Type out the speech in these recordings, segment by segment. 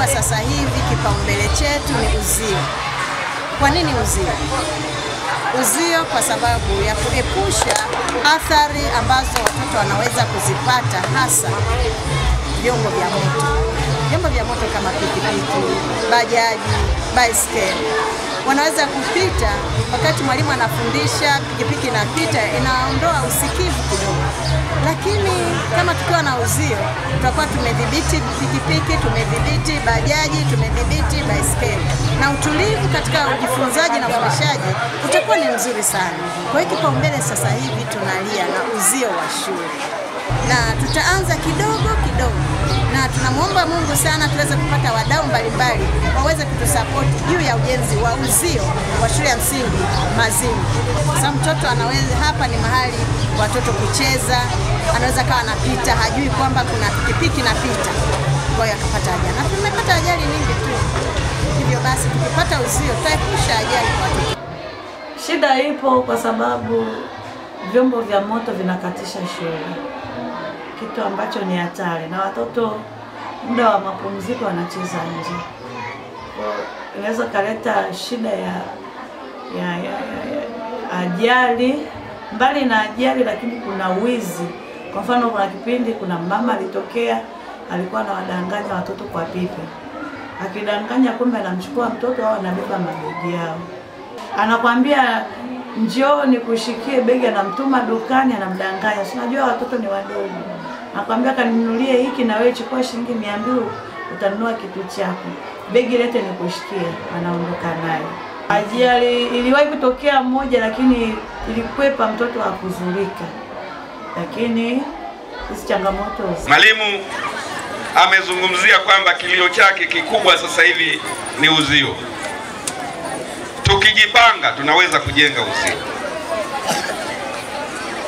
kwa sasa hivi kipaumbele chetu ni uzio. Kwa nini uzio? Uzio kwa sababu ya kuepusha athari ambazo watoto wanaweza kuzipata, hasa vyombo vya moto. Vyombo vya moto kama pikipiki, bajaji, baiskeli. Wanaweza kupita wakati mwalimu anafundisha, pikipiki inapita, inaondoa usikivu kidogo. Lakini kama tukiwa na uzio, tutakuwa tumedhibiti pikipiki, tumedhibiti bajaji, tumedhibiti baiskeli. Na utulivu katika ujifunzaji na ufundishaji utakuwa ni mzuri sana. Kwa hiyo kipaumbele sasa hivi tunalia na uzio wa shule. Na tutaanza kidogo kidogo. Na tunamuomba Mungu sana tuweze kupata wadau mbalimbali waweze kutusapoti juu ya ujenzi wa uzio wa shule ya msingi Mazimbu. Sasa mtoto anaweza, hapa ni mahali watoto kucheza, anaweza kawa anapita hajui kwamba kuna pikipiki napita, kwa hiyo akapata ajali. Na tumepata ajali nyingi tu. Hivyo basi tukipata uzio tutaepusha ajali kwa watoto. Shida ipo kwa sababu vyombo vya moto vinakatisha shule, kitu ambacho ni hatari, na watoto muda wa mapumziko wanacheza nje. Inaweza kaleta shida ya ajali. Mbali na ajali, lakini kuna wizi. Kwa mfano, kuna kipindi kuna mama alitokea, alikuwa anawadanganya watoto kwa pipi. Akidanganya kumbe anamchukua mtoto au anabeba mabegi yao. Anakwambia njoo nikushikie begi, anamtuma dukani, anamdanganya. Unajua watoto ni wadogo. Anakwambia kaninunulie hiki na wewe chukua shilingi 200 utanunua kitu chako. Begi lete nikushikie, anaondoka nayo. Ajali iliwahi kutokea moja, lakini ilikwepa mtoto akuzulika. Lakini hizi changamoto. Mwalimu amezungumzia kwamba kilio chake kikubwa sasa hivi ni uzio. Tukijipanga tunaweza kujenga uzio.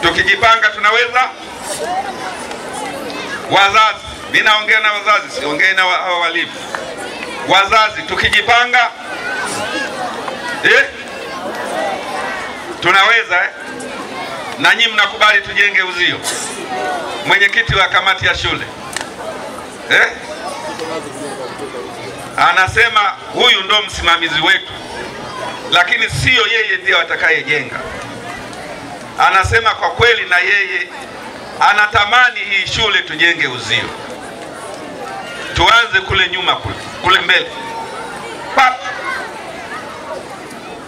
Tukijipanga tunaweza. Wazazi, mimi naongea na wazazi, siongei na walimu. Wazazi tukijipanga tunaweza na nyinyi mnakubali tujenge uzio. Mwenyekiti wa kamati ya shule anasema huyu ndo msimamizi wetu, lakini sio yeye ndiye atakayejenga. Anasema kwa kweli na yeye anatamani hii shule tujenge uzio. Tuanze kule nyuma kule mbele.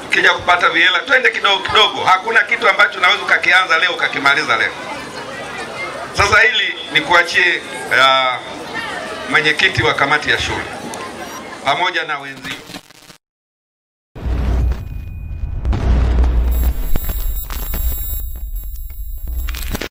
Ukija kupata vihela twende kidogo kidogo. Hakuna kitu ambacho unaweza ukakianza leo ukakimaliza leo. Sasa hili ni kuachie mwenyekiti wa kamati ya shule pamoja na wenzio.